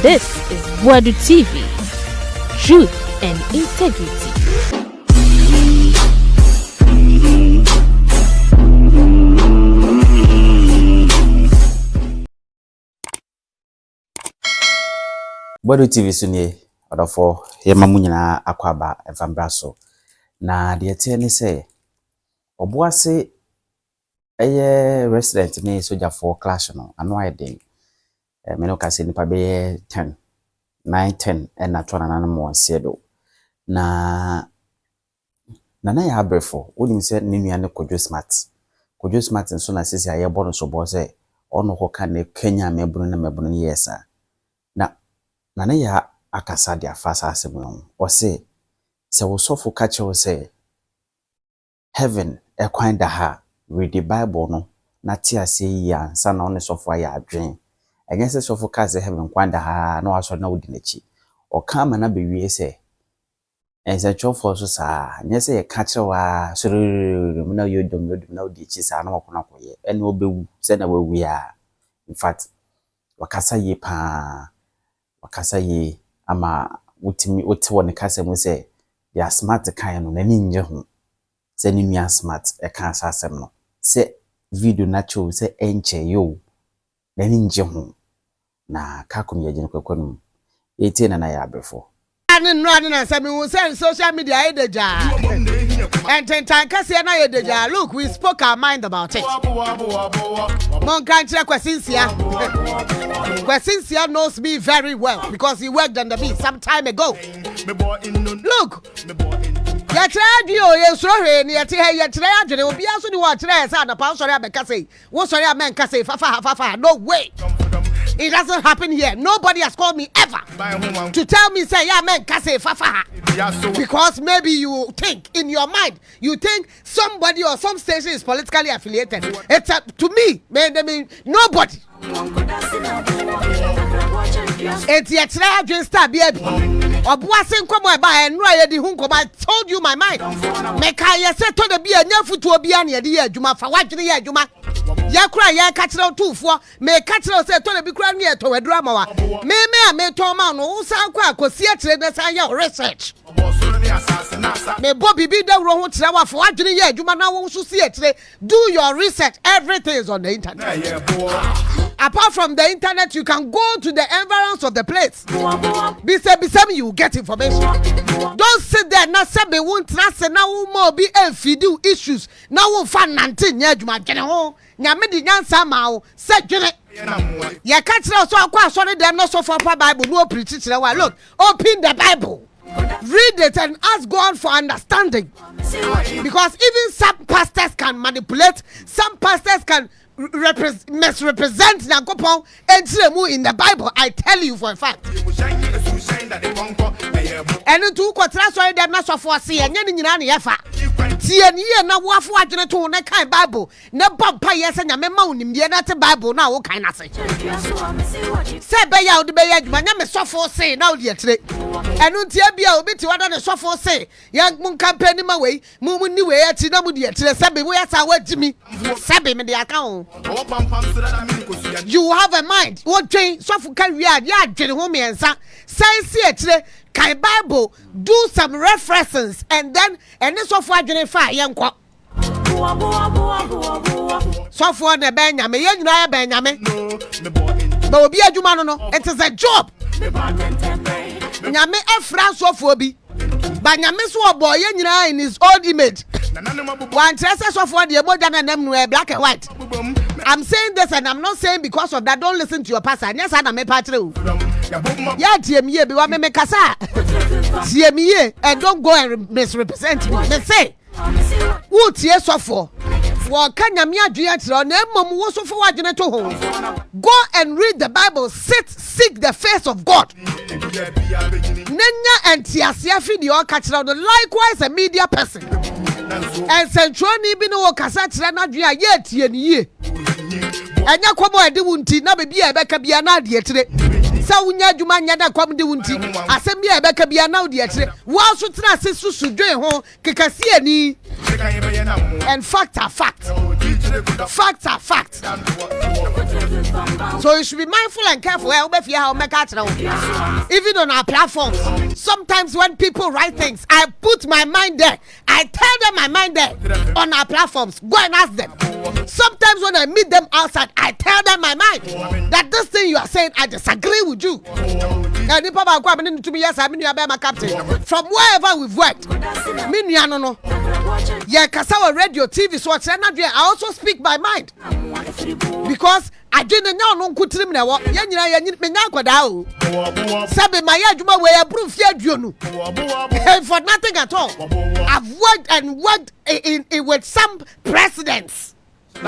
This is Boadu TV. Truth and integrity. Boadu TV sunye odofo yemamu nyina akwaba evambraso na de tie ne se oboase eye resident ni sojafo clash no ano ayden me no kase nipa be 10 9 10 na tona na mo sedo na ya Brefo onim se ne nua ne Kojo smart nso na sisi aye bono so bo se ono hoka ne Kenya mebunu yesa na ya akasa dia fasa asem no o se wo sofo ka che wo se heaven e kwan da ha read the Bible no na ti ase ya nsa na one sofo ya adwen enye se sofo ka se heaven kwan da ha na waso na wodi nachi o ka ma na bewie se ense chofo so sa nye se ye ka che wa suru na yodom na wodi chi sa na wakona koye ene obewu se na wawu ya in fact wakasa ye ama utimi wone kasa mu se ya smart kan no na ninje ho se ni nua smart e kan asasem no se video na cho se enche yo na ninje ho na ka kum ye jin kwakwanu eti na ya Brefo no na say me say social media e deja and ten kase na e deja. Look, we spoke our mind about it. Mon country Quesinsia knows me very well because he worked under me some time ago. Look, ya tradio ye srohe ni ya trea adwene obi aso ni wa trea sa na pa sorry abeka say wo sorry amen kase fafa no way. It doesn't happen here. Nobody has called me ever to tell me say yeah man kase fafa. Because maybe you think in your mind, you think somebody or some station is politically affiliated. It's to me, man, I mean nobody. It's yet try to start baby. Obuase nkomo eba enu ayedi hu nkomo. I told you my mind. Make I say to the be a nyafu to obi an ye de adwuma fa wadwene ye adwuma. Ya kura ya ka kire otufo me ka kire say to the be kura ne to wedru amawa. Me to ma no wo san kwa akosi a kire na san ya research. Me Bobby be the wrong ho kire wa fa wadwene ye adwuma na wo so si a kire. Do your research. Everything is on the internet. Apart from the internet, you can go to the environs of the place. Besame you get information. Don't sit there na say be won trust na wo mo be enfidu issues. Na wo fa 19 nya adwuma gene ho. Nyame di nyansa ma wo se dwene. Ya ka kire so akwa asore dem no so for Bible no preach kire wa. Look, open the Bible. Read it and ask God for understanding. Because even some pastors can manipulate, some pastors can misrepresent Nankopon entremu in the Bible. I tell you for a fact. And to kwatra so dem na so for se enye ni nyina na yefa tie ni ye na wo afo adwene to na kan Bible na bampa ye se nyame ma onimdie na te Bible na wo kan na se be ya odi be ya adwuma nyame so for se na odi etre enu tie bia obi ti wada ne so for se ya mun campaign ma wei mu ni wei ati na mu di etre se be wo ya sa wagimi se be me de aka ho. You have a mind. What train so for can we ya adwene ho me ensa sai si etre kai Bible, do some references and then and this of what you fa yenko so for the benyame ye nyina benyame but obi adwuma no it is a job nyame efra so for obi but nyame so obo ye nyina in his own image one trace so for the moja na nem no black and white. I'm saying this and I'm not saying because of that. Don't listen to your pastor. Yes, I'm a patron. Yeah, TME, be what me kasa. TME, and don't go and misrepresent me. They say, who tears off for? For Kenya Mia Giatron, Mom was so for to home. Go and read the Bible. Seek the face of God. Nenya and Tiasia video catch on likewise a media person. And Centroni bino Casatra Nadia yet ye. And ya kwamo ade wunti na be bia ebeka bia na ade etire sa wunya dwuma nya da kwam de wunti asem bia ebeka bia na ade etire wa so tena se susu dwen ho kekase ani and fact are fact Facts are facts. So you should be mindful and careful. Even on our platforms, sometimes when people write things, I put my mind there. I tell them my mind there on our platforms. Go and ask them. Sometimes when I meet them outside, I tell them my mind that this thing you are saying, I disagree with you. And the people are coming to me, yes, I'm my captain. From wherever we've worked, no. Yeah, Kasawa radio, TV, so I also speak my mind. Because I didn't know no kutrim na wo yanyina menya kwada o sabe my adwuma we approve you for nothing at all. I've worked and worked in with some presidents. Me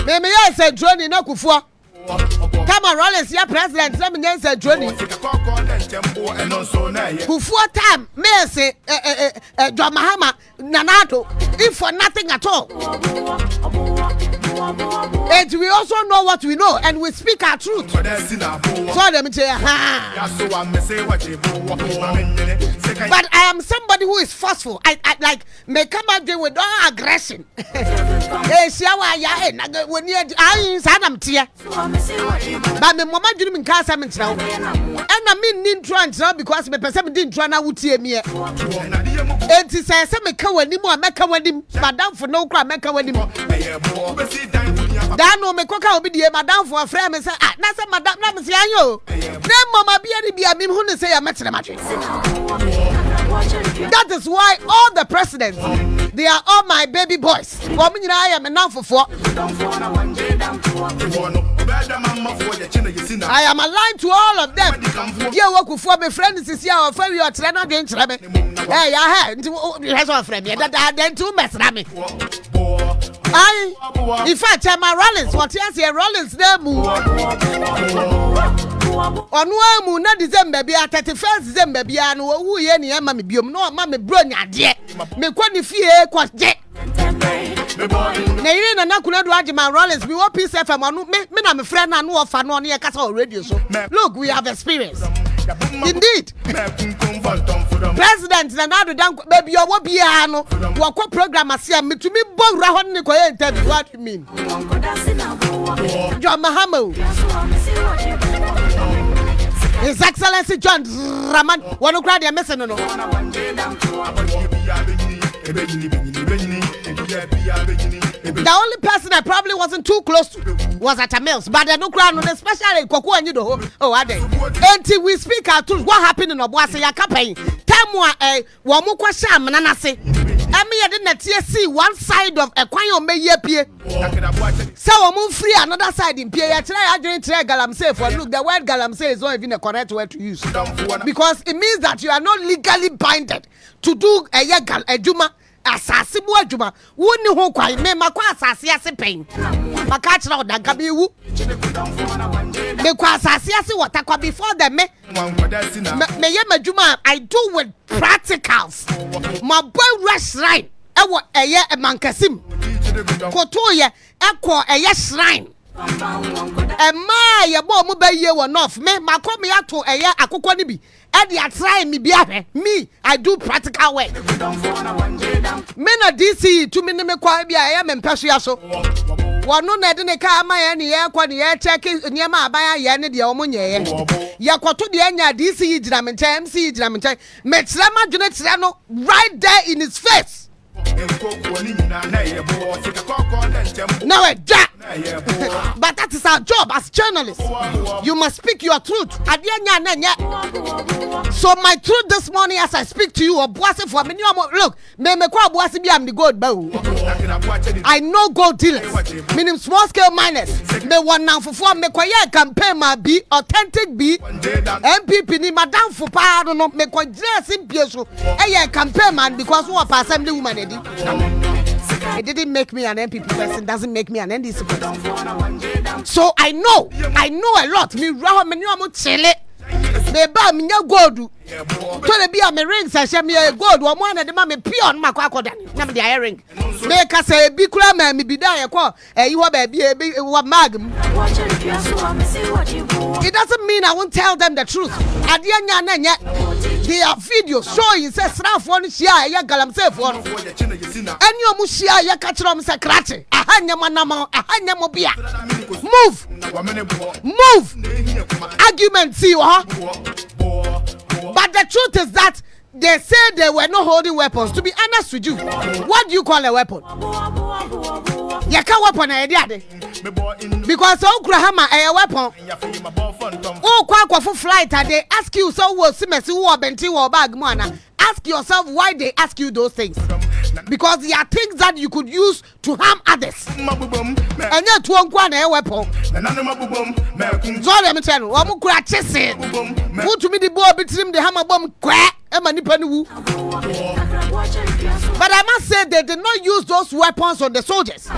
yes a journey na kufuo come on Rollins ya president let me yes a journey kufuo time me say John Mahama Nanado if for nothing at all. And we also know what we know, and we speak our truth. So let me tell you, but I am somebody who is forceful. I like may come out there with all aggression. But my mama didn't mean cast them in trouble. And I mean, didn't try because my person didn't try now to me. And he says, "Some come with him, make with him, madam for no crime, make with him." That no me koka obi die madam for a friend me say ah na say madam na me say ayo na mama be a me hu ne say ya metre matwe. That is why all the presidents, they are all my baby boys. I am enough for. I am aligned to all of them. You work for my friends is here or for your trainer doing trouble. Hey, I had to friend me that then two mess me. In fact, my Rollins, what you say, Rollins, name. On one na December be 31st December be anu who ye ni ama me biom no ma me bro nya de me kwani fie kwa je na ire na nakuna do age my Rollins we want peace FM anu me na me friend na no ofa no ye kasa on radio so look we have experience indeed. President na do dan baby owo bia no wo ko program asia me to me bo wura ho ne ko interview what you mean John Mahama His Excellency John Raman, one who cried a message. No, the only person I probably wasn't too close to was at a Mills, but I don't cry on especially Coco and you know. Oh, are they? Until we speak our truth, what happened in Obuasi campaign? Tell me, one more question, Mananase. I mean, I didn't see one side of a coin may appear. So I move free another side in Pierre. I didn't try Galamsey for look. The word Galamsey is not even a correct word to use because it means that you are not legally binded to do a yagal a juma. Assassin Juma, wouldn't who quite me, my quasasiasi pain. My catch out that can be woo. The quasasiasi what I before them me. Mayama Juma, I do with practicals. My boy restaurant, I want a year a mancasim. Kotoya, echo a yes shrine. And my bomb by you one off me, my call me out to a year a coconibby. And they are trying me, me, I do practical work. Men are DC, 2 minutes, I am in Persiaso. One no net in a car, my any air, checking near my buyer, Yanni, the Omonia. Yakoto the Anya, DC, Dramante, MC, Dramante, met Slama Junet Sano right there in his face. Now a jack. But that is our job as journalists. You must speak your truth. So my truth this morning as I speak to you, for me, look, I'm the gold bow. I know gold dealers, meaning small scale miners. They want now for 4 make a campaign my be authentic be MPP ni madam for pardon no make a dress in Pieso. A campaign man because who are assembly woman. It didn't make me an MPP person, doesn't make me an NDC person. So I know a lot. Me raw me no chele. Me ba me gold. To the be a me rings I share me a gold. One man de ma me pion ma kwa koda. Na me the earring. Me ka say bi kura ma me bi da ye ko you wa ba bi wa mag. It doesn't mean I won't tell them the truth. Adia nya na nya. There are videos showing say sraf one shia ya galamsey for no. Any omu shia ya catch them say krache. Ahanya manama, ahanya mobia. Move. Argument see huh? But the truth is that they say they were not holding weapons. To be honest with you, what do you call a weapon? You can't weapon idea. Because Oklahoma a weapon. Oh, quack for flight and they ask you so was Simesi or Benti or Bagmana. Ask yourself why they ask you those things. Because there are things that you could use to harm others. And yet one quan a weapon. So let me tell you, I'm crashing. Who to me the boy between the hammer bomb crack and manipulating. But I must say they did not use those weapons on the soldiers.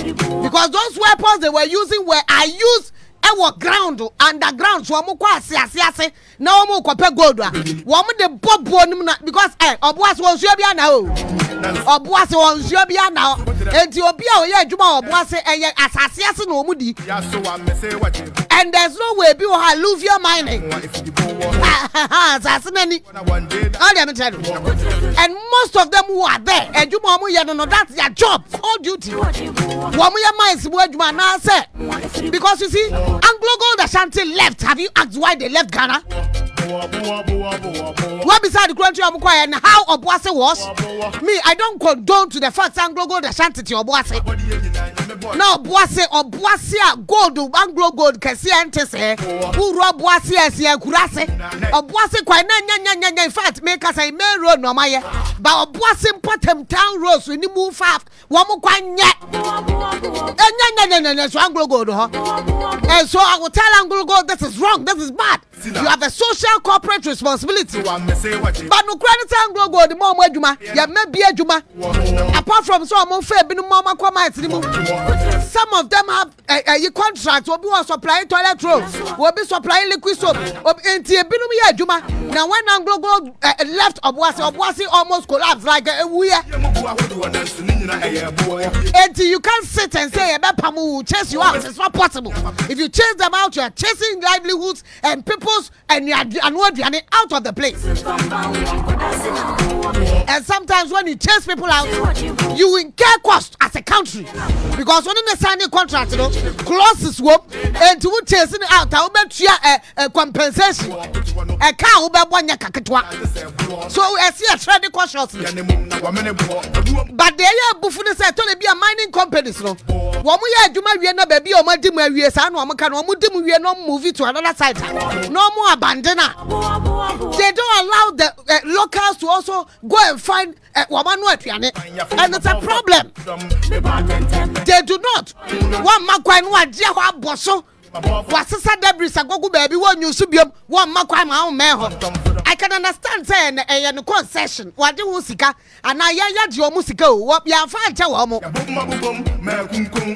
Because those weapons they were using were used our ground underground so amu kwa asiase na omu kope gold a wo mu de bobo nim na because obuase won suo bia na o obuase won suo bia na enti obi a oye adwuma obuase eye asasiase na omu di and there's no way be alluvial mining asasinani all them tell you and most of them who are there adwuma omu ye no that's their job call duty wo mu ye mines mu adwuma na say because you see AngloGold Ashanti left. Have you asked why they left Ghana? What beside the country of Mukwa and how Obuase was? Me, I don't condone to the fact AngloGold Ashanti to Obuase. Now Obuase gold AngloGold Kasi Antese who rob Obuase as ye Kurase. Obuase kwa in fact make us a main road no maye. But Obuase important town roads we move fast. Wamukwa nye. So AngloGold and so I will tell AngloGold this is wrong, this is bad. You have a social corporate responsibility. But no credit AngloGold the more juma, ya may be a juma. Apart from so I'm fair, some of them have a contract will be supplying toilet rolls, will be supplying liquid soap. Now when AngloGold left Obuase almost collapsed like a weir. And you can't sit and say Pamu will chase you out. It's not possible. If you chase them out, you are chasing livelihoods and people's and you are out of the place. And sometimes when you chase people out, you incur cost as a country. Because when you sign a contract, you know, clauses work and to chasing out, I will bet you a compensation. A car will be 1 year. So I see a trading cautiously. But they are buffing said to be a mining company. So one year, you might be a baby or my dim we are no movie to another side. No more abandoner. They don't allow the locals to also go and find woman and it's a problem. They do not. One makwan one Jawa Bosso. Wasasa debris agogo baby one you subium one makwan my own man. I can understand saying a concession. What do you sika? And I yard your musical. What you are fine to Omo.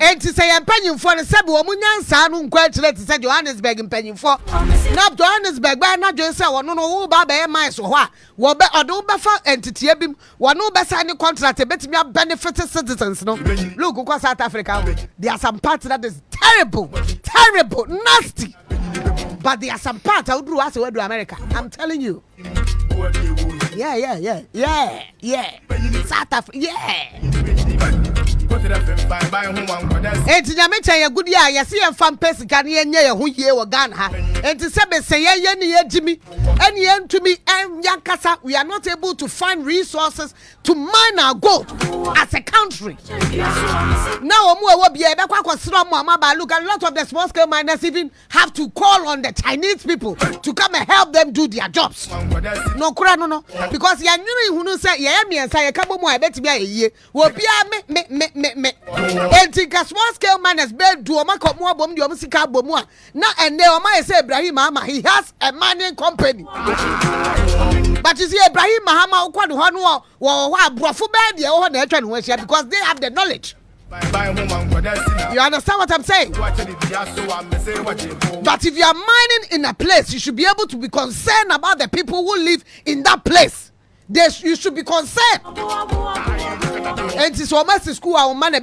And to say I'm paying for the Sabuamunian son, quite let to say Johannesburg and paying for. Now Johannesburg, but not just say, no, Baba, my so what? What better do buffer entity him? What no better signing contract, bet me up benefited citizens. No, look, across South Africa, there are some parts that is terrible, nasty. But there are some parts I would do as well to America. I'm telling you. Yeah. South Africa, yeah. Enti nyame ya good ya ya see fan pesi kan ye nye ye ho ye wo Ghana ha enti se be se ye ne ye gimi eni entumi yankasa we are not able to find resources to mine our gold as a country. Now omo ewo bia be kwa kwasiro mo amaba look a lot of the small scale miners even have to call on the Chinese people to come and help them do their jobs. No kura no because ya nyuru hunu say ye miensa ye kabo mo ebetimi ayeye wo bia me Entika small scale miners bed do omakomo abom di omsika abomu a na ene oma say Ibrahim Mahama he has a mining company. But you see Ibrahim Mahama ukwado ho no wo Brefo bed ye ho na atwa no hia because they have the knowledge. You understand what I'm saying? But if you are mining in a place, you should be able to be concerned about the people who live in that place. You should be concerned. And it's almost school our man be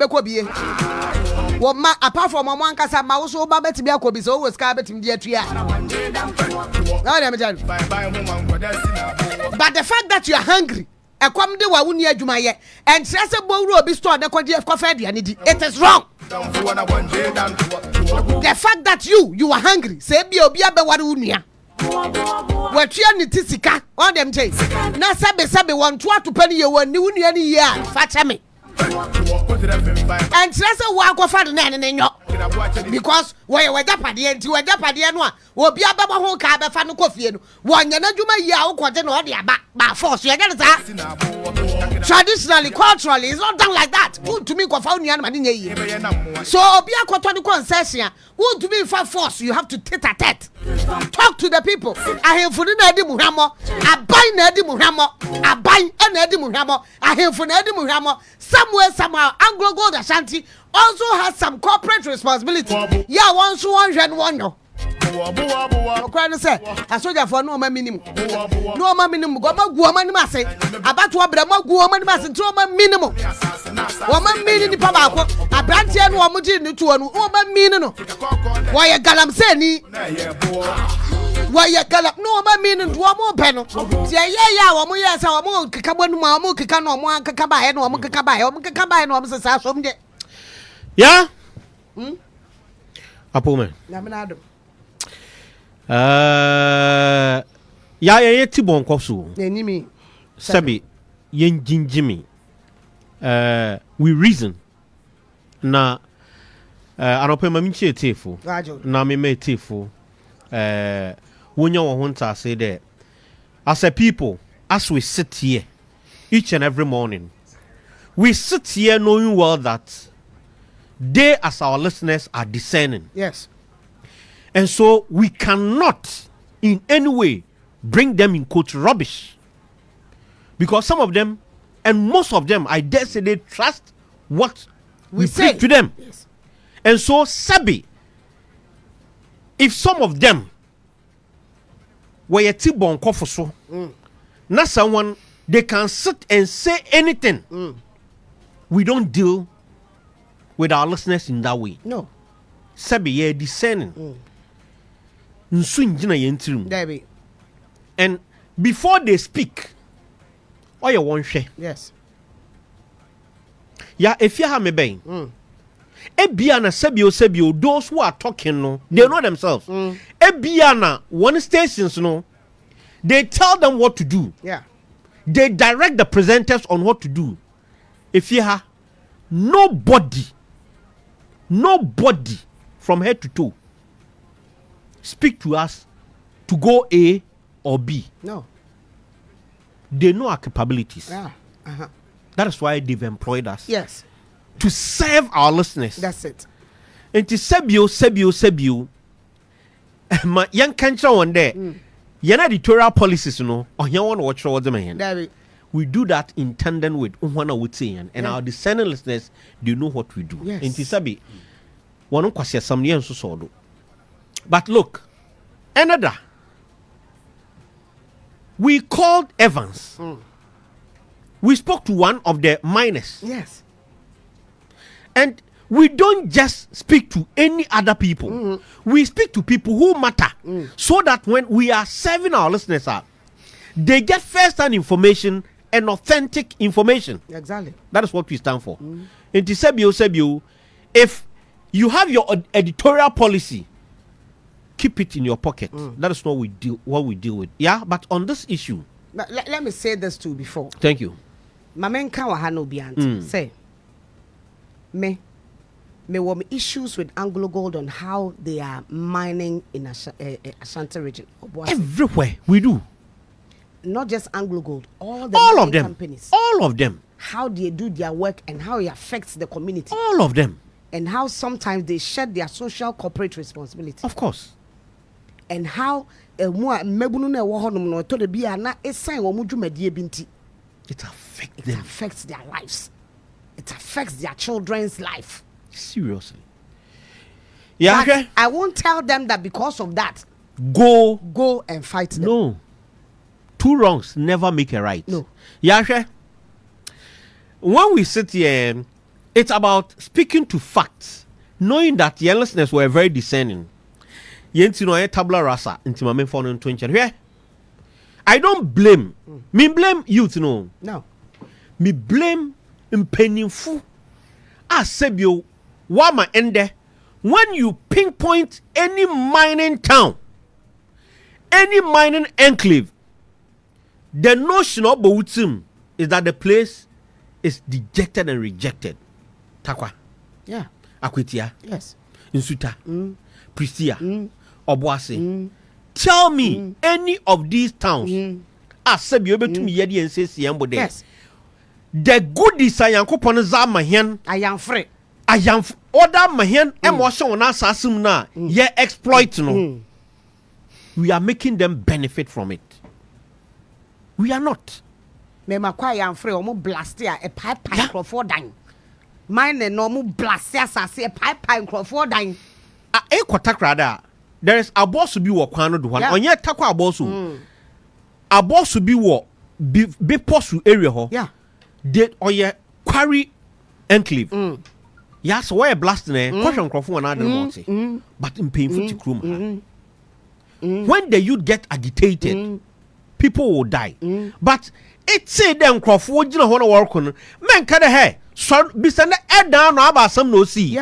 apart from one casa mouse or babet be a cobi so was carpet in the atria. But the fact that you are hungry, and come de wa wuni adwuma ye, and say Boadu obi store de kwaje kofa aduane di, it is wrong. The fact that you are hungry, say bi obi abeware wunua. Watua ni tisika, all them say. Na sabe won to atopani ye woni wunua ni ye a fa cheme. And say wa kofa de na ne nyo. Because we japade enti we japade no a obi abeba ho ka abefa no kofie no wonya na dwuma yi a wo koje no de aba ba force ye get that. Traditionally, culturally, it's not done like that. Who to me kofa unia na nye yi. So obi akoto ni concession, who to me for force, you have to tete-a-tete. Talk to the people. Ahemfo ni na edi muhamo, abai na edi muhamo, abai na edi muhamo, ahemfo na edi muhamo. Somewhere somehow AngloGold Ashanti also has some corporate responsibility. Yeah, one so one no. Okran say asoja for no ma minimum. No ma minimum go ma guoma ni ma say. Abatu abra ma guoma ni ma say nti ma minimum. Wo ma mini ni pa ba ko. Abrantie no wo mo ji ni tuo no. Wo ma mini no. Wo ye galam say ni. Wo ye galam no ma mini wo mo pe no. Ti ye ya wo mo ye say wo mo keka bonu ma mo keka no mo keka ba he no mo keka ba he. Wo mo keka ba he no mo say sa som de. Yeah? Apo man. Na me na do. Ya tibon koso. Enimi. Sabi yen jinjimi. We reason na anope maminchi etefo. Na me etefo. Wonya wo hunta say there. As a people, as we sit here each and every morning, we sit here knowing well that they as our listeners are discerning. Yes. And so we cannot in any way bring them in quote rubbish. Because some of them, and most of them, I dare say they trust what we preach to them. Yes. And so, Sabi, if some of them were a T-bone coffee so, not someone, they can sit and say anything. We don't deal with our listeners in that way. No. Sabi, you're discerning. And before they speak, or you won't share. Yes. Yeah, if you have me bang. Ebiana Sebio, those who are talking, no, they know themselves. Ebiana, one stations, no, they tell them what to do. Yeah. They direct the presenters on what to do. If you have nobody from head to toe speak to us to go A or B. No. They know our capabilities. Yeah. That is why they've employed us. Yes. To serve our listeners. That's it. And to Sebio. My young country one day. Your editorial policies, you know, or you want to watch what them. We do that in tandem with Umwana would say, and our discerning listeners, they know what we do. Yes. And to Sabi, one of some years so do. But look, another. We called Evans. We spoke to one of the miners. Yes. And we don't just speak to any other people. We speak to people who matter. So that when we are serving our listeners up, they get first-hand information and authentic information. Exactly. That is what we stand for. And to Sebio, if you have your editorial policy, keep it in your pocket. That is what we deal with. Yeah, but on this issue, let me say this too before. Thank you. Mamenka wahano bianti say me were issues with AngloGold on how they are mining in Ashanti region. Everywhere we do. Not just AngloGold, all of them companies. All of them. How they do their work and how it affects the community. All of them. And how sometimes they shed their social corporate responsibility. Of course. And how it affects their lives. It affects their children's life. Seriously. Yeah. But okay. I won't tell them that because of that. Go and fight them. No. Two wrongs never make a right. No. Yeah. Okay. When we sit here, it's about speaking to facts, knowing that your listeners were very discerning. yenti no ay tabula rasa inti ma me phone nto nche hwe I don't blame me blame youth no me blame mpanimfu asebio wama ende when you pinpoint any mining town any mining enclave the notion of Boadu is that the place is dejected and rejected takwa akwetia yes Nsuta Pristia Obuasi tell me any of these towns asebio betumi yedi ensesi ambo de yes the goodies ayankopon za mahen ayamfre order mahen emotion na asasum na ye exploit no we are making them benefit from it we are not me makwa ayamfre omo blast a pipe microphone dan mine no mo blast asase a pipe microphone dan e kwatakrada there is a boss bi wo kwan no do hɔ onye takwa a boss bi wo bi posu area hɔ de oye quarry enclave yes where blast na question crofo na dem want but in painful to krum when the youth get agitated people will die but it say them crofo gina ho na work no men ka de he so bi se na e down no abasam no see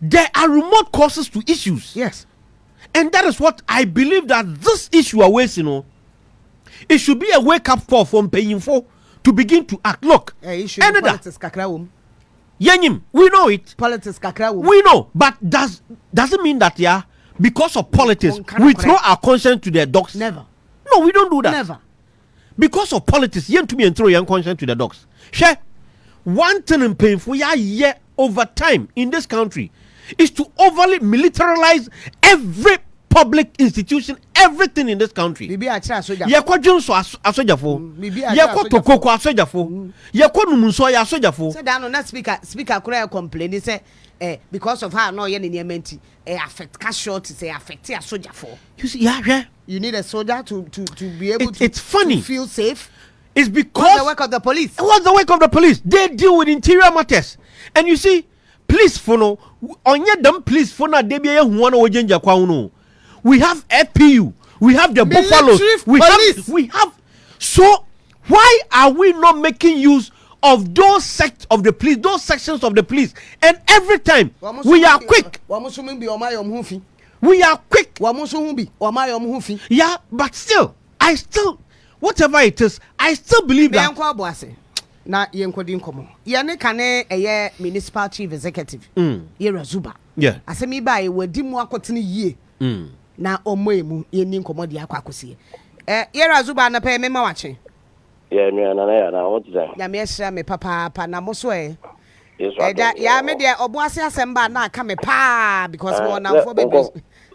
there are remote causes to issues yes and that is what I believe that this issue awaits, you know, it should be a wake up call from paying for to begin to act. Look, politics kakrawum. Yenyim, we know it. Politics kakrawum. We know, but doesn't mean that because of politics we throw our conscience to the dogs. Never. No, we don't do that. Never. Because of politics, yen to me and throw your conscience to the dogs. Share one thing in painful year over time in this country is to overly militarize every public institution, everything in this country. Yekwa Junso asojafo. Yekwa Tokoko asojafo. Yekwa Numunso ya asojafo. Say that no na speaker kura complain say because of her no yen niamenti affect casualty say affect asojafo. You see you need a soldier to be able it's funny. To feel safe. It's because what's the work of the police? What's the work of the police? They deal with interior matters. And you see police for no onye them police for na dey be hu na ojenja kwa unu. We have FPU, we have the buffaloes, we have so why are we not making use of those sects of the police, those sections of the police? And every time we are quick. We are quick. Yeah, but still whatever it is, I still believe that. Na yenkodi nkomo ye ne kane eye municipal chief executive Yera Zuba asemi ba e wadi mu akotene yie na omoemu ye ni nkomo de akwakosie Yera Zuba na pe me ma wache ye nua na ya na what is ya me ehra me papa na mo so ya me de oboase asemba na aka me pa because we na for baby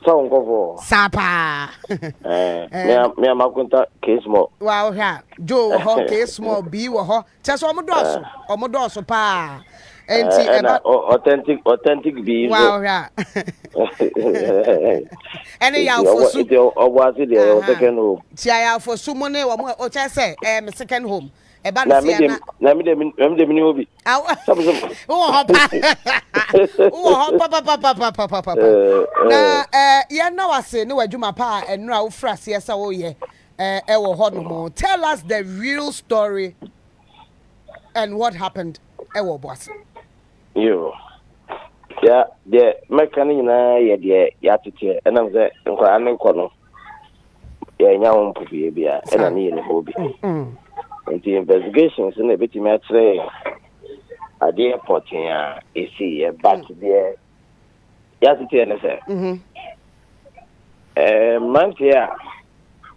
so ngofo sapa me amakunta case mo wow ha jo ho case mo bi wo ho cheso omodoso pa enti authentic bi wow ha ene ya fosu oboase de second home tia ya fosu mo ne wo mo o chese me second home eba no sia na me de mini obi na ye na wase ne wadwuma pa enu a wo frase esa wo ye wo ho no mo tell us the real story and what happened wo boss yo ya de mekani na ye de ya tete enam ze nkwa anen kono ye nya won pufie bia ena ne ye ne hobi the investigations in the bit metre at the airport here is see back there yes it is man here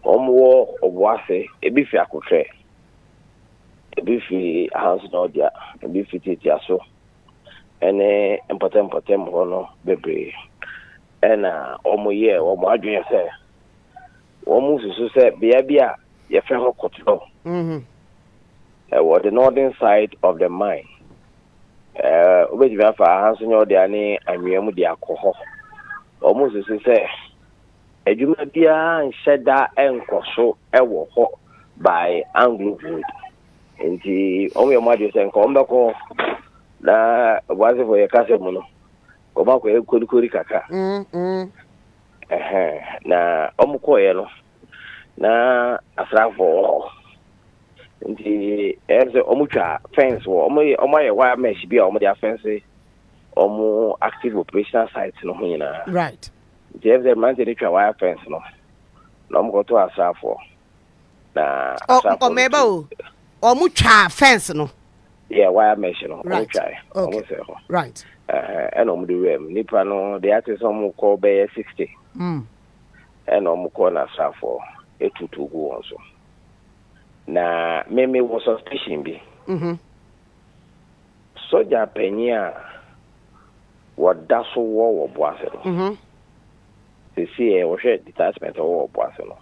omwo obwase ebifi akokre ebifi house no dia ebifi titia so ene important hono bebre ena omoye omo adwen se omo susu se bia ye fe ho kotlo the northern side of the mine. Obey the Hanson or the Annie and Yamu alcohol. Almost as I say, a Jumapia and shed that and so ever hot by AngloGold. And the only mother and come back home. Na was it for your castle mono? Come back with Kaka. na omukoye no na asrafo nti omutwa fence wo omoye wire mesh bi omo dia fence omo active operational site no hunyina right the man dey twa wire fence no na omo go to asrafo na asrafo meba o omutwa fence no wire mesh no omutwa omo se ho right and omo do nipa no dey at some call be 60 and omo call na asrafo etutu go on so na me was suspicion bi soja penya wada so wo boase no see wo hwe detachment wo boase no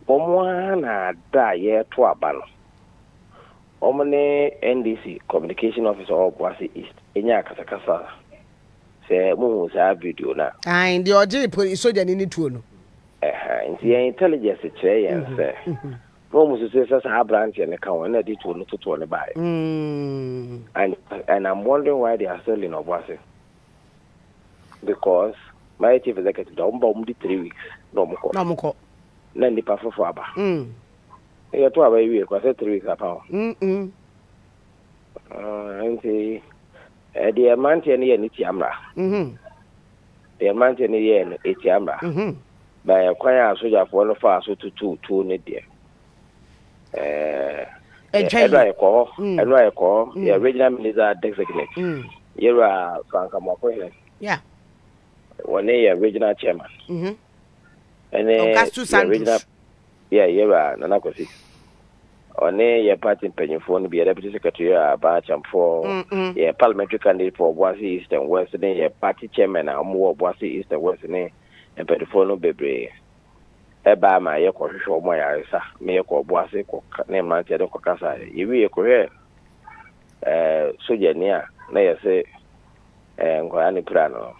omo na da ye to aba no omo ne NDC communication officer wo boase east enya kasakasa se mu sa video na ndi oje soja ni tuo no nti intelligence kire yen se no musu say sa branch and can na dit to to ne buy and I'm wondering why they are selling Obuasi, because my chief executive don't bomb the 3 weeks no moko na ndi pa fofo aba e to aba wi ko say 3 weeks apa nti the amount any ni tiamra the amount any ye no tiamra ba kwan asoja fo no fa so tutu ne de Edra Eko, the original minister designate. You are Franka Mokoye. Yeah. One a regional chairman. And the original, you are Nanakosi. On a party penny phone be a deputy secretary about and for a parliamentary candidate for Boise East and Western, a party chairman, and more Boise East and Western, and Petifono Bebre. Eba ma ye ko hwehwe omo yaresa me ye ko boase ko na mante de ko kasa yewi ye ko he soja ni a na ye se nko ani pra no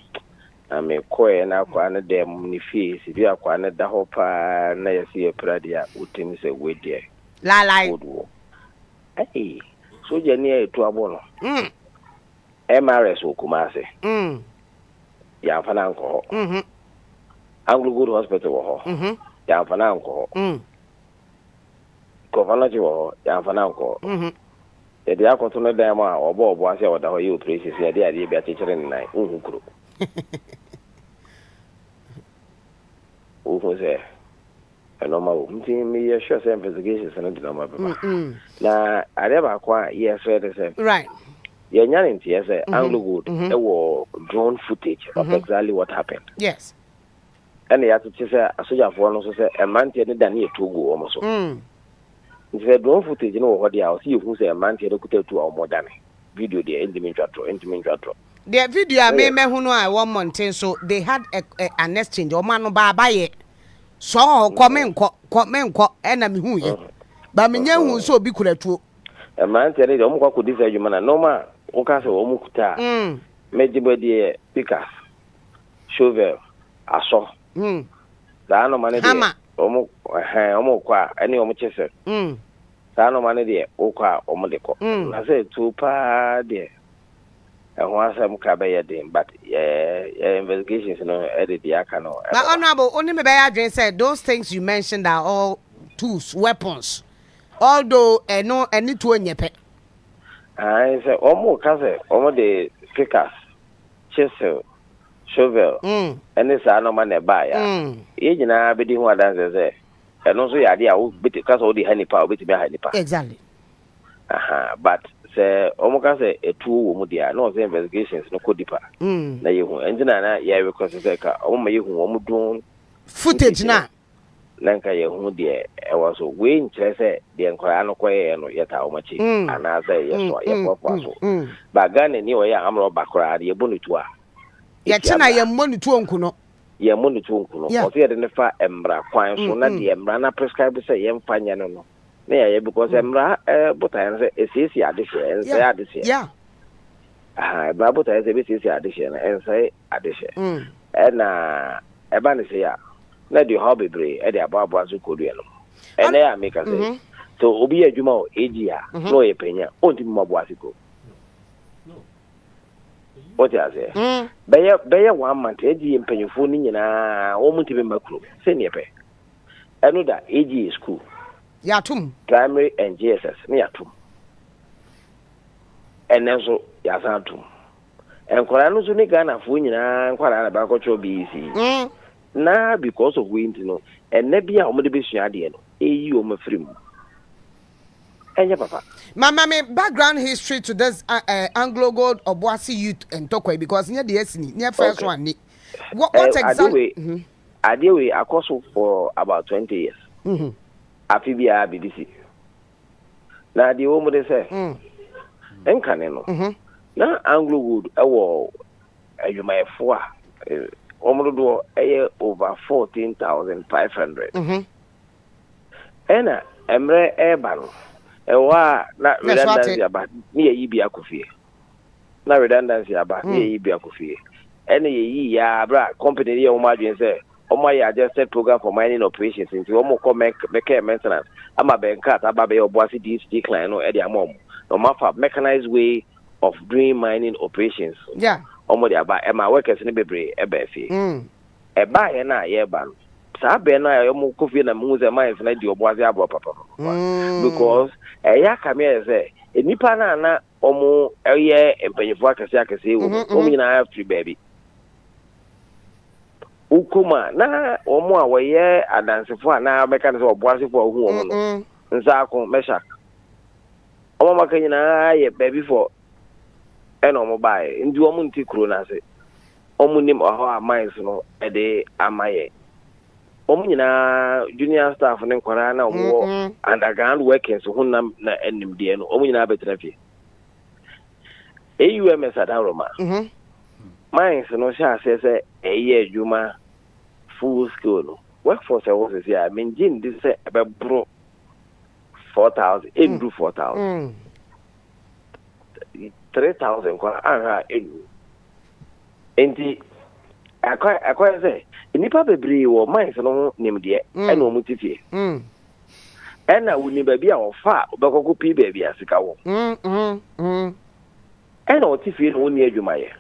na me ko ye na ko an dem ni fie si bi akwa na da ho pa na ye se ye pra dia utimi se wedie la lai soja ni e to abo no MRS okumase ya fa na nko AngloGold Hospital wo ho ya fa na nko governor ji wo ya fa na nko e dia ko to no dem a obo ase oda ho ye operation se dia bi a teacher ni nai kuro se normal mti me ye sure say investigations na di normal ba na areba kwa yes say right ye nyane nti yes AngloGold e wo drone footage of exactly what happened. Yes. And the other say a soldier for no say a man tell than here to go almost. If they don't footage, you know what they are. See who say a man tell to our more than video the intimate. The video I made me who know I 1 month so they had an exchange or man no buy so comment and I'm who but me who so be could to a man tell it almost could this you man no man okay so omukuta mejibody pickers shovel aso da no mane de omo kwa ani omo chese da no mane de okwa omo de ko na say tu pa de ho asem ka be ye dem but investigations no edit the aka no but honorable only me be advance said those things you mentioned are all tools weapons although no any to onyepe I say omo ka say omo de pickers chisel shovel and this are no man buy ya e nyina be di ho adanse say e no so yade a wo bit ka so di hani pa bit be hani pa exactly but say omo ka say etu wo mu dia no say investigations no ko dipa na yehu enjina na ya request say ka omo ma yehu omo don footage na nanka yehu dia e was so we nkyere say de nkora no koye no yeta omo chi ana say yeso ye popo so ba Ghana ni o ya amro bakora de bonutu a ya chena ye monitu onkuno ye monitu onkuno o se de ne fa embra kwan so na de embra na prescribe say ye mfanya no na ya because embra botan say esisi adehye say adehye bra botan say esisi adehye na say adehye na eba ne say ya na de ho bebre e de abo azu kodu no e na ya make say so obi adwuma o eji a no ye penya onti mo abo asiko What you say? Bear 1 month, AG impanyufo ni nyina wo mutime makro. Se ne pe. Eno da AG school. Ya tum. Primary and GSS ne ya tum. Enenso ya san tum. Enkwara no so ni Ghana fo nyina nkwara na ba ko cho BC. Na because of wind no, and nebia o de besua de no. Eyi o mafrim. Enya papa. Mama me background history to this AngloGold Obuasi youth and Tokwe because near the Esni, near first one. What exactly? Adewe akoso for about 20 years. Afibia BBC. Na the omo de say. Enkane no. Na AngloGold ewo adwumayefo a omo do over 14,500. Ena emre eba no ewa na redundancy aba ni yi bi akofie na redundancy aba ni yi bi akofie ene yi ya bra company ye o ma dwen say o ma ya adjusted program for mining operations nti o mo ko make maintenance ama benkat aba be Obuasi DST client no e dey amom no ma fa mechanized way of doing mining operations o mo dey aba e ma workers ni bebre e ba fie e ba ye na ye ba no sa be na yo mo kofie na mu ze mines na di Obuasi abo papa because ya kamia say enipa na omo eye empanyefo akase wo nyina free baby ukuma na omo a woye adansefo na meka ne Obuasi fo ohu omo no nsa akon mesha omo maka nyina ye baby for eno omo bae ndi omo nti kro na se omo nim oho a mines no e de amaye omo nyina junior staff ne nkwara na omo underground workers hunam na enimde no omo nyina betrafie AUMS adaroma mines no sha say eye adwuma full scale no workforce was here I mean gin this say ebebro 4,000 into 4,000 3,000 kwa aha enti akwa say nipa bebre wo mines no nimde e na omutifie ena wuni baby a ofa obekoko pi baby asika wo ena otifie no woni adwumaye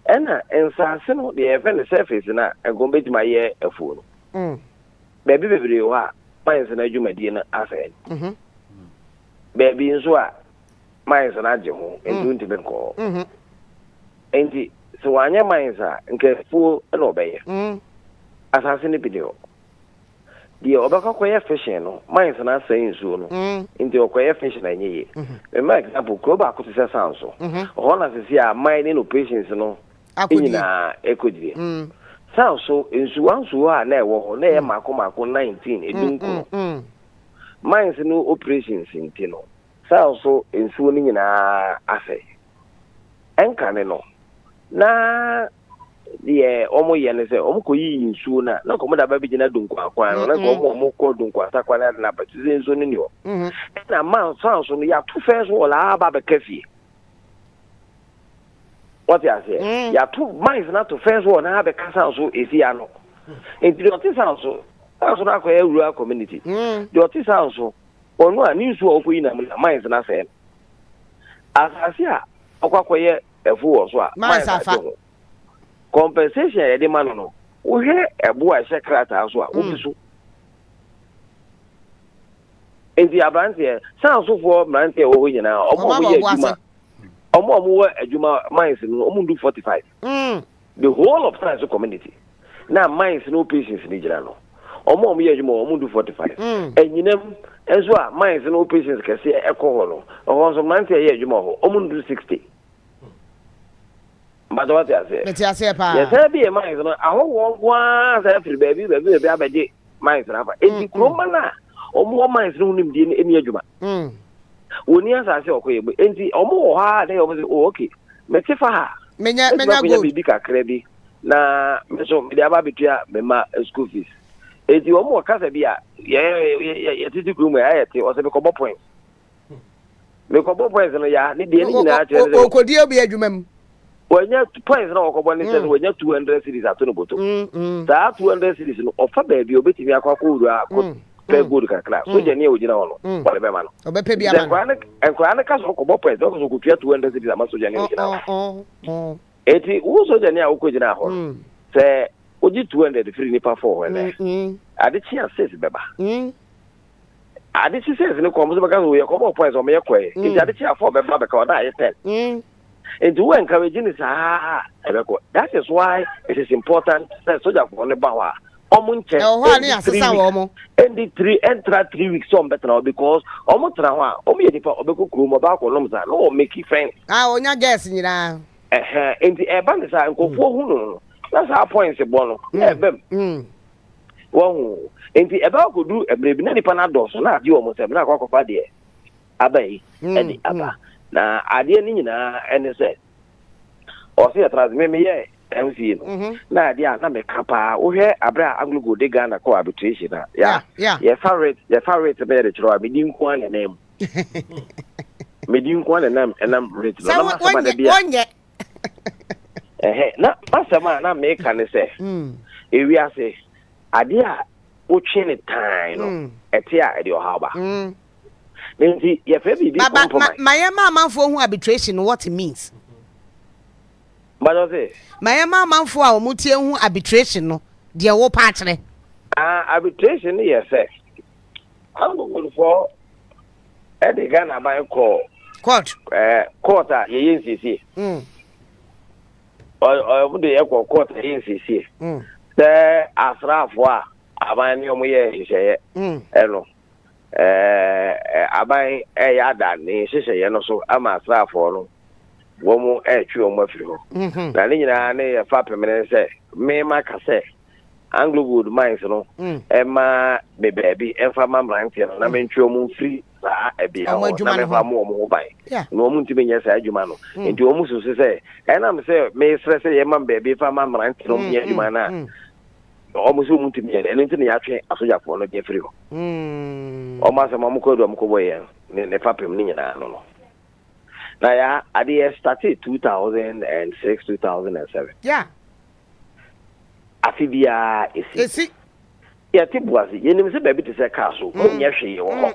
ena ensase no de even surface na egombe dwumaye afuo no baby bebre wo a mines na adwumadi na asen baby nso a mines na agye ho endu ntime ko enti so wanya mines a nke fuo na obeye asase ne bidio die obakwaye fishing no mines na asen nsuo no enti okwaye fishing na nyeye me example ko ba akotise sanso ho na sisi a mining operations no na ekodie sanso nsuo a na ewo ho na ye mako 19 edunku mines no operations nti no sanso nsuo ni nyina afe enkane no na ye omo ye ne se omo ko yi nsuo na ko mo da ba bi gina dunku akwan na ko omo ko dunku atakwan na ba ti nsuo ni o na man sanso no ya to first wala aba be kafie what you say ya to mines na to first one na be sanso esi ano enti o ti sanso na ko rural community the o ti sanso onu a ni nsuo okoyi na mines na se asase a okwakoye efu wo so a mines afa compensation ya de mano no wo he ebo a shekrata so a wo bisu enti abrantie sanso for brantie wo nyina omo ye adwuma omo wo adwuma mines no omo do 45 the whole of Trans community na mines no patients ni jira no omo ye adwuma omo do 45 enyinam enso a mines no patients kese ekoho no oho so brantie ye adwuma ho omo do 60 but what you say? Let you say, pa. Yes, I be a mines. I won't want every baby, abaji mines. It's Cromana or more mines room in any juma. When yes, I say, okay, but any or more hard, they always okay. Metifa, menya go big a crabby. Na, so the ababitia, mema school fees. It's your more casabia. Yeah, room where I was a couple points. Make a couple points, and ya need the end. Could you be a human? When you points now, when you 200 cities at Tonoboto, that 200 cities of a baby, you bet me a pay good kakra so je ne ogina ho no wale be ma no obepe bia ma no enkwa na ka so ko bo point so ko kutua 200 cities ama so je ne ogina ho eti wo so je ne a wo ko gina ho se oji 200 free nipa for wele ade chi assess beba ade chi says ne ko mo so baka so ye ko bo point so me ye kwe eti ade chi afọ beba beka oda ye 10 and to encouraging is that is why it is important that soldier for the power. And the 3 weeks on better now because almost now, only the Obeko Krum about Colomza, no make it friends. I will not guess in and the Urban and go for that's our point, Bono. Well, and the about could do a brave panado, so now you almost have not got a idea. Abbey and the Abba. Na adie ni nyina ene se o se transmit me ye MC no na adie na me kapa wo hwe abra AngloGold Ghana ko arbitration na ya favorite be de chiro me din kwa na nam me din kwa na nam enam rate no na ma de bia na masama na me ka ne se ewi ase adie a wo twe ne time no ete a de o haba Ninti ye fe bi compromise. My mama for who arbitration what it means. But say my mama for a mutie who arbitration no de wo partner. Arbitration yes say. I'm going for the Ghana by court. Court ye NCC. Or would the equal court NCC. The asrafwa abani omo ye hye eno. Abai ada ni sese ye no so ama asrafo no wo mu etwe o mafiri ho na ni nyina ne fa pemene se me maka se AngloGold mines no ema bebebi emfa mamrantie no na mentwe o mu free sa ebia ho na me fa mo ho bai no mu ntime nya sa adwuma no enti o mu so se na me se me stress ye mam bebebi fa mamrantie no nya adwuma na almost won't be anything ya train asoja for no free ho almost am ko do am ko boy ne papem ni nyina no na ya ade started 2006 2007 afibia esi ya tibuasi yenim se baby te se kaso mo nya hwe wo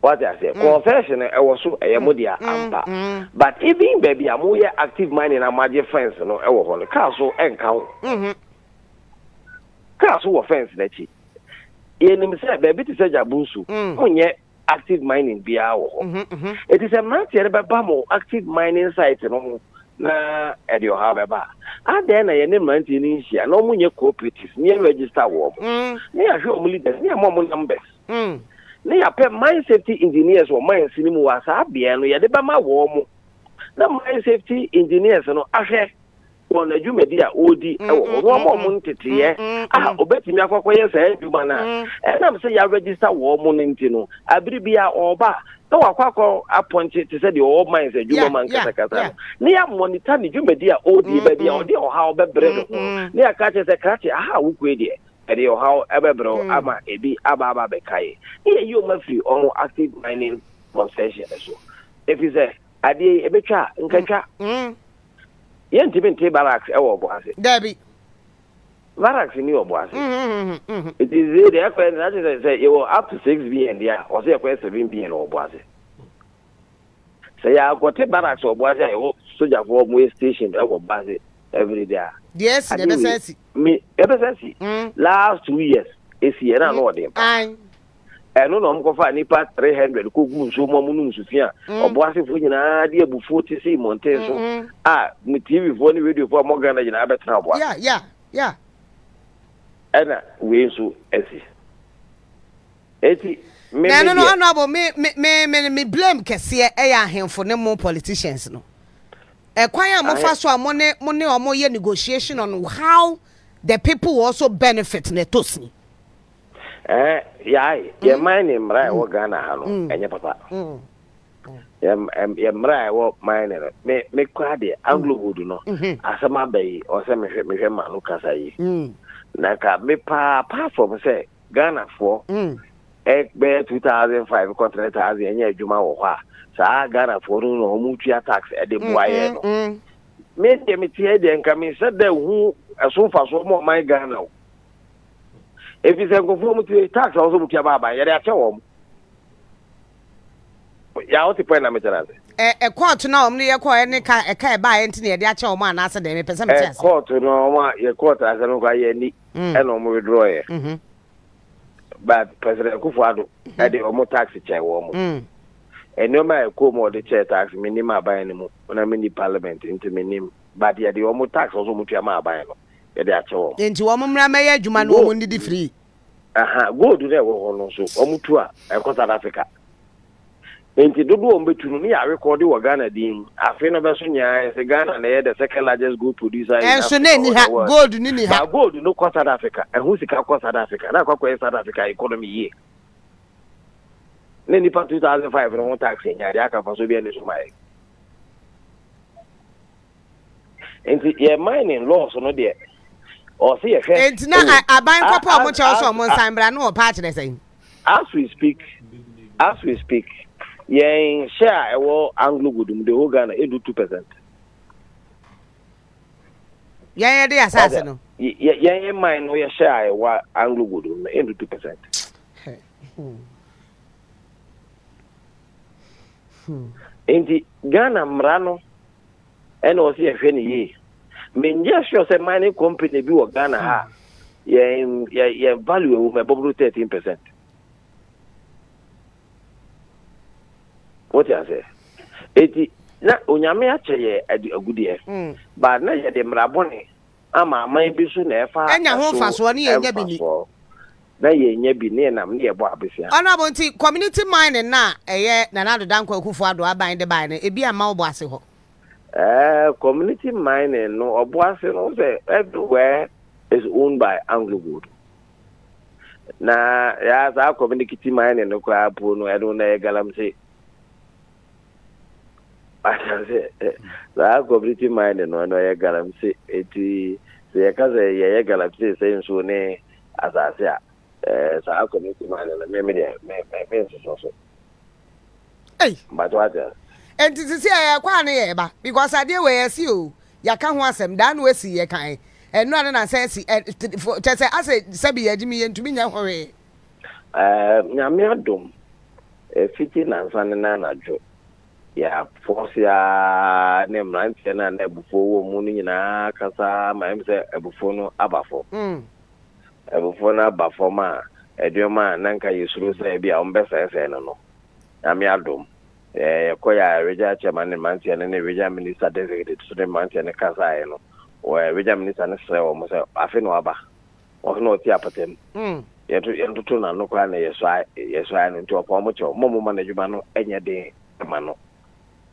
what I say confession e wo so e modia ampa but even baby am we active mining na maje fence no e wo ho no kaso enka ho Kaso offense na chi. Yenim say baby to say jabusu. Onye active mining bia wo. It is a man here be ba mo active mining site no na e dey have ba. Ade na ye ne man ti ni hia na omunye cooperatives ni register wo. Ni ahwe omu leaders ni amom numbers. Ni ya pe mine safety engineers wo mine sinimu wa sa bia no ye de ba ma wo mu. Na mine safety engineers no ahwe on a Jumedia Odi, one moment obetimi akwakoye say adwuma na am say ya register war monintino abribia oba na wakwako appointed to say the old mines adwuma man kasa na ya monitor ni Jumedia Odi ba bia odi oha obebre na ya ka che say krache aha wukwe de edi oha ebebro ama ebi aba bekai na you mafri on active mining concession so if you say adi ebetwa nkatwa yen tiben te barracks e wo boase Debbie barracks ni oboase it is there that say you up to 6 billion there or say 7 billion oboase say ya got barracks oboase e soldier for mo station e wo base every day yes the best me ebesensi last 2 years esi era no dem eno no mko fa nipa 300 ko gu nso mo mu nsu fia oboase fo nyina de abufu ti si monte so mu TV fo ni radio fo mo Ghana nyina abetra oboase yeah ena we so esi eti no honorable me blame kese e ya ahemfo ne mo politicians no kwan ya mo fa so mo ne omo ye negotiation on how the people also benefit ne tosi ye mine mra wo Ghana ha no enye papa ye mra wo mine me kwa de AngloGold no asama bai o se me ma no kasa yi na ka me pa from say Ghana for be 2005 contract as enye adwuma wo ha sa Ghana for no mu tua tax e de boaye no me tie de nka me se de hu aso fa so mo my Ghana if you say go for to tax also mutia baba ya dey ache wo ya o ti point na me tell court na omni ye ko ene ka e ka e ba enti na ye dey ache wo ma na ase dey me pese me tia court no ma ye court ase no kwa ye ni e no mo withdraw ye but president Kufuado e dey omo tax che wo mo eno ma e ko mo dey che tax minimum aban ni mo na mini parliament into minimum but ye dey omo tax also mutia ma aban no ye dey ache wo enti wo mmra me ye adwuma no wo ndidi free gold dey wo no so omo tu a e ko South Africa enti dodo o mbetunu ni ya record wo Ghana din afi no be so nya se Ghana na ye the second largest gold producer in Africa. So ni ha gold ni ha gold no ko South Africa e hu sika ko South Africa na ko South Africa economy ye ne nipa 2005 no tax nya dia ka fa so bia ne so mai enti ye mining laws no de o se ye fe enti na aban kopo mo che so mo nsan bra no o pa che say as we speak yen share ewo AngloGold the whole Ghana e do 2%. Yen dey asase no. Yen mine no ye share ewo AngloGold e do 2%. Enti Ghana mrano ene o se ye hwe ni ye. Menje sure say mining company bi wo Ghana ha yen value e me bobu 13%. What you say? Eti na onyame akyeye agudie. Ba na ye de mrabone ama aman bi so na efa. Enya ho faso ne ye nya bi ni. Na ye nya bi ne nam ne ye bo abesia. Ona bonti community mining na eye na na dodan kwa Kufuado aban de ban ne ebi ama obo ase ho. Community mining no obo ase no say everywhere is owned by AngloGold. Na ya za community mining no kwa apu no edo na galam say the community mind no ye galamse eti se kaza ye galamse se nso ne asase a sa community mind na me so eh but what enti sisi ya kwa na ye ba because ade we yesi o ya ka ho asem da na wesi ye kan enu ade na say si tese ase sabi ya jimi ye ntumi nya hore nyame adom fiti na nsan na najo ya force ya ne mrantie na na ebufo wo mu ni nyina kasa ma em se ebufo no abafo ebufo na abafo ma eduoma na nka yesuru se bia ombesa ese no ami adom ko ya reja chairman ne mantie ne reja minister designate so ne mantie ne kasa ye no o reja minister ne sre wo mo se afi no aba o no ti apatem yentutu na no kwa na yeso no nti opo mo che mo ma na djuma no enye de ma no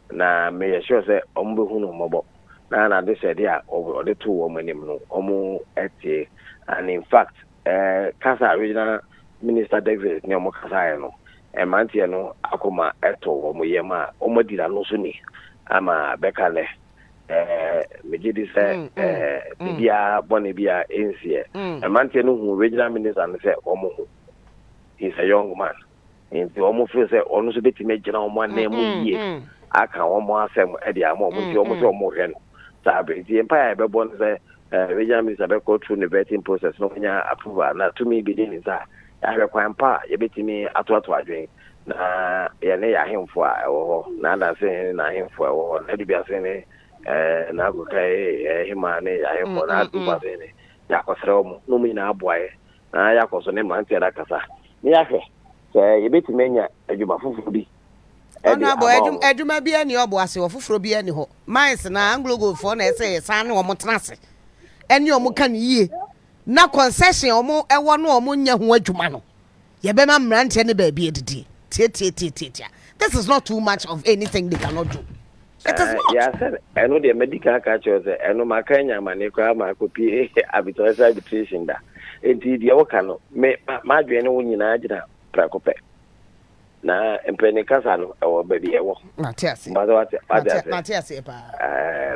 na me ye sure say ombe hunu mobo na de said ya o de two wo manim no omo etie and in fact kasa regional minister David ne omo kasa no e mantie no akoma eto wo mo yema omo dira no so ni ama bekale me gidi say bia boni bia ensie e mantie no hu regional minister and say omo hu he's a young man nti omo feel say onu so betime gina omo na mu yie aka omo asem e dia omo nti omo so omo hwe no sabe nti empire be bon say regional minister be go through the vetting process no nya approval na to me be din za ya rekwan pa ye betime atoato adwen na ye ne ya hemfo a ewo na da se na hemfo ewo na dibia se ne na go kai hima ne ya hemfo na atuba se ne ya kwasere omo no mu na aboaye na ya kwaso ne man tiara kasa ni ya hwe se ye betime nya adwuma fufu bi ona bo adwuma bi ani obo ase ofufuro bi ani ho mines na AngloGold for na ese san ne omo tenase eni omo kan yie na concession omo ewo no omo nya ho adwuma no ye be ma mrante ne ba bi edidi tie this is not too much of anything they cannot do. It is not. Yeah, said I know the medical catchers I know my kanya maneka ma copy arbitration da enti dia wokano me ma dwene wo nyina agina prakope na empeni kasa no e wo ba bi e wo Matias Matias pa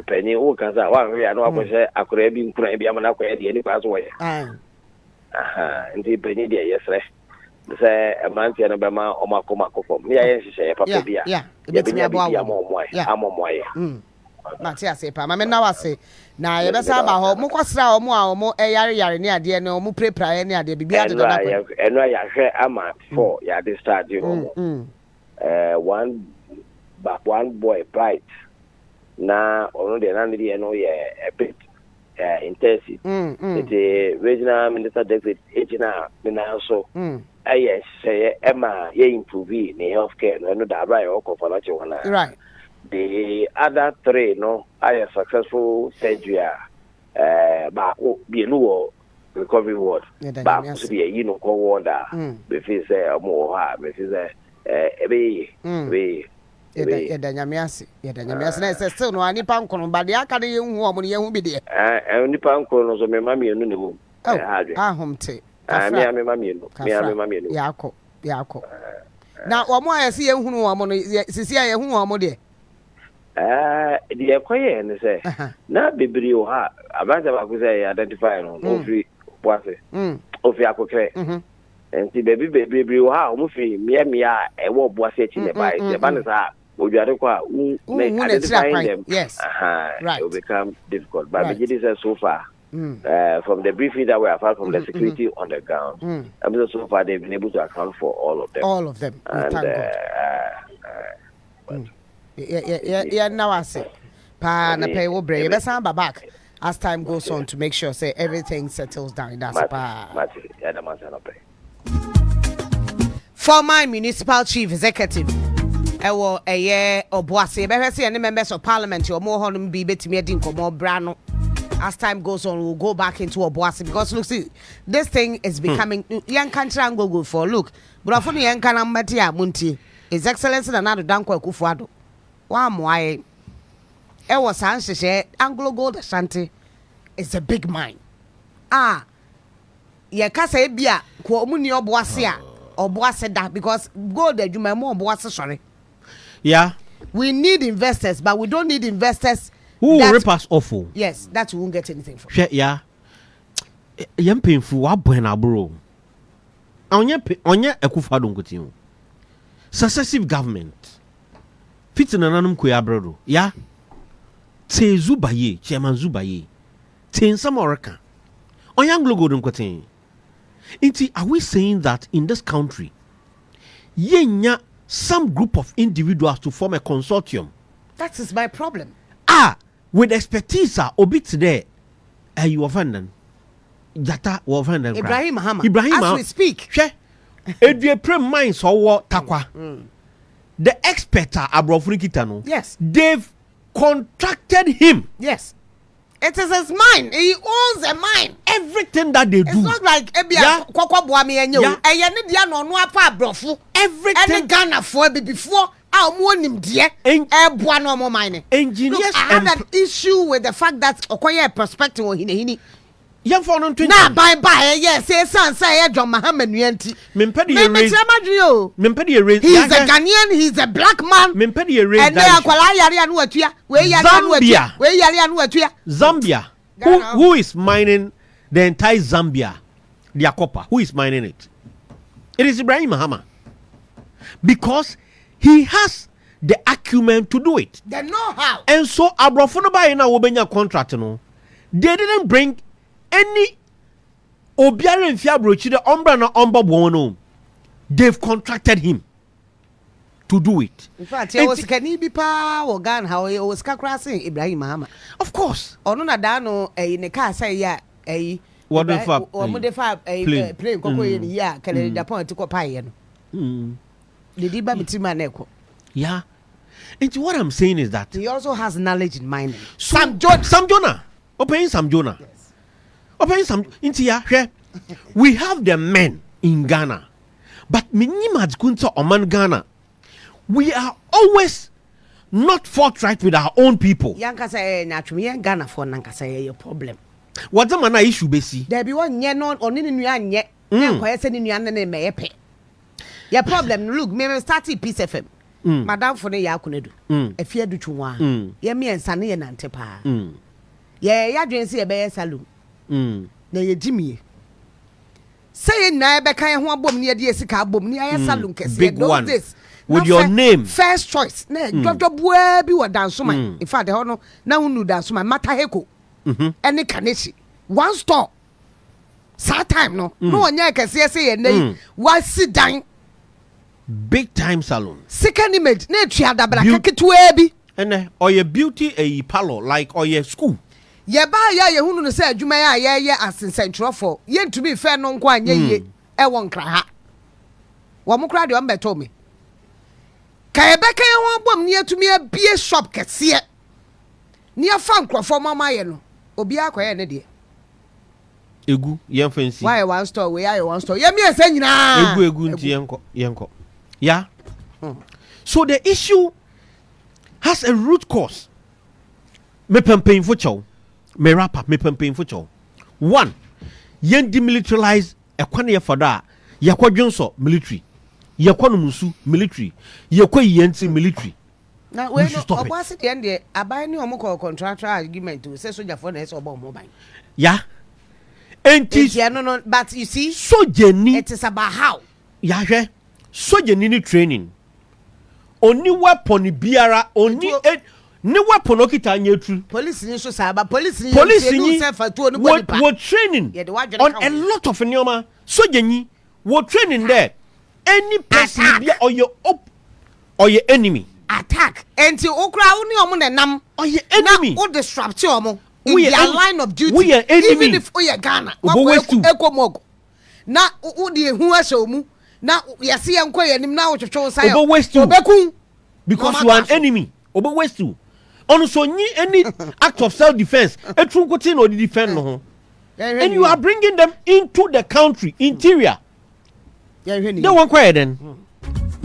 penny wo kasa wa we ya no akose akora bi nkura bi amana akwa de ni kwaso wo ye enti penny dia yesre se amantia no bema o makoma kokom me ya yenhye papa bia yeah betimi abo awo amomoye Matias pa ma me na wase na ye be sa ba ho mo kwasra omo a omo yare ne ade ne omo prepare ne ade bibia de na kwa eno ya hwe ama for ya de start you one boy bright na ono de na ndi eno ye a bit intensive the regional minister David Ejina na so yes say Emma ye improve in healthcare no da right or confalache one right. The other three no are successful surgery ba bienu recovery ward ba so be you know call ward be fi say omo ha be fi say be yeda nyamiase na say still no ani pa nkono ba de aka de yehu omo ne yehu bi de nipa nkono no so me ma mienu ne mu ahomte me ma mienu yakọ na omo ayesi yehu omo no sisi yehu omo de the acquire and say, now be brio ha, about the identify on free was of Yacoke. And see, baby, brio ha, Muffy, Mia, a war was setting by the banners are, would you identifying them? Yes, right, it will become difficult, but it is so far. From the briefing that we have had from the security on the ground, and so far they've been able to account for all of them. And, yeah, now I say, pa na pay wo bre. You better ba back as time goes on to make sure say everything settles down. That's pa. Former municipal chief executive, ewo eye Obuasi. Better see any members of parliament. Your more honum be betimi edin komo brano. As time goes on, we'll go back into Obuasi because look, see, this thing is becoming young country and go for look. But I young can matia munti. His Excellency Nana Dankwa Kufuado. Why? It was AngloGold Ashanti is a big mine. Ye kasa ebia ko omuni Obuasi a Obuasi da because gold you may more Obuasi sorry. Yeah. We need investors, but we don't need investors who rip us awful. Yes, that we won't get anything from. Yeah. Yam painful wa buena bro. Onye Akufo-Addo nkotin. Successive government. Fit nananum koyabrodo. Yeah. Te Zubaye, Chairman Zubaye. Te Nsamoraka. On AngloGold nkotin. Are we saying that in this country, yenya some group of individuals to form a consortium? That is my problem. With expertise, obit there, you offend Jata will offend Ibrahim Mahama. As we speak. Minds or takwa. The expert Abrofrikitano. Yes. They've contracted him. Yes. It is his mine. He owns a mine. Everything that they do. It's not like Kwakwa Buami and you. Everything. And Ghana for before. Engineers. Look, I had an issue with the fact that Okoye perspective on Hine. Young for non bye. Yes, say John Muhammad Nuenti. He's a Ghanaian, he's a black man. And they are Zambia. Who is mining the entire Zambia? Their copper. Who is mining it? It is Ibrahim Mahama. Because he has the acumen to do it. The know-how. And so Abrofonoba in our Wobenya contract, no, they didn't bring any Obiaren Fiabrochi the Ombra na Omba Bono. They've contracted him to do it. In fact, it was Kanibipa or Gan how he was cracking Ibrahim Mahama. Of course. Onuna Dano in a car say a what the fuck or modify a plane Coco in ya can the point to Copayan. The Diba Mitima Neko. Yeah. And what I'm saying is that he also has knowledge in mining. Sam Jonah. Open Sam Jonah. Yes. Open some into here. We have the men in Ghana. But Minimad Kunta Oman Ghana. We are always not forthright with our own people. Yanka say naturally Ghana for Nanka say your problem. What's the man issue basi? There be one yen on in Nuan yet. Now sending you and may pay. Your problem, look, me started Peace FM. Madam for the Yakunedu. A fear do chuan. Ye me and Sunny and Antepa. Ye, ya didn't see a bear saloon. Nay, Jimmy. Saying na be kind one bomb near the Sika bomb near a saloon. Big one. This. with your name. First choice. Ne jojo bua bi wa danso man. In fact, the na unu danso man mata heko. Any kaneshi. One store. Sa time no. No onya kese say ye nei. Wa sit down. Big time salon. Second image. Ne tria dabra keketua bi. Ene or your beauty a parlor like or your school. Ye ba ya ye hunu no say adwuma ya ye asensentrofo. Ye ntumi fe no nko anya ye e won kra ha. Wo mo kra de o mbeto me. Ka ebeka ye won bom ne atumi abie shop kese. Ne afa nkrofo mama ye no. Obi akoye ne de. Egu ye fancy. Why one store we are one store. Ye me ese nyina. Egu nti yenko. Yeah. So the issue has a root cause. Me pempin for chow. Me rapper me pempin for chow. One, yen demilitarize ekwane ye fada. Ye kwa dwonso military. Ye kwa numusu military. Ye kwa yenti military. Now we no obasi the end there abai ni omo contractual agreement to say soldier for na say obo mobile. Yeah. No, but you see, sojeni. It is about how. Yeah, sojeni ni training. Oni weapon biara, oni ni weapon okita nyetru. Police ni so saba, police ni what training on a lot of nyoma. Sojeni, what training there. Any person or your enemy. Attack. Enti okra uni omo na nam or your enemy. Na o disrupt omo. We are line of duty. We are enemy. Even if we are Ghana. Eko na udi hu asho mu. Na yasi yanko yanim na ochocho sayo. Obo waste you. Because you are an enemy. Obo waste you. On so any act of self-defense. Etru nkotin or defend no. And you are bringing them into the country interior. They won't quiet then.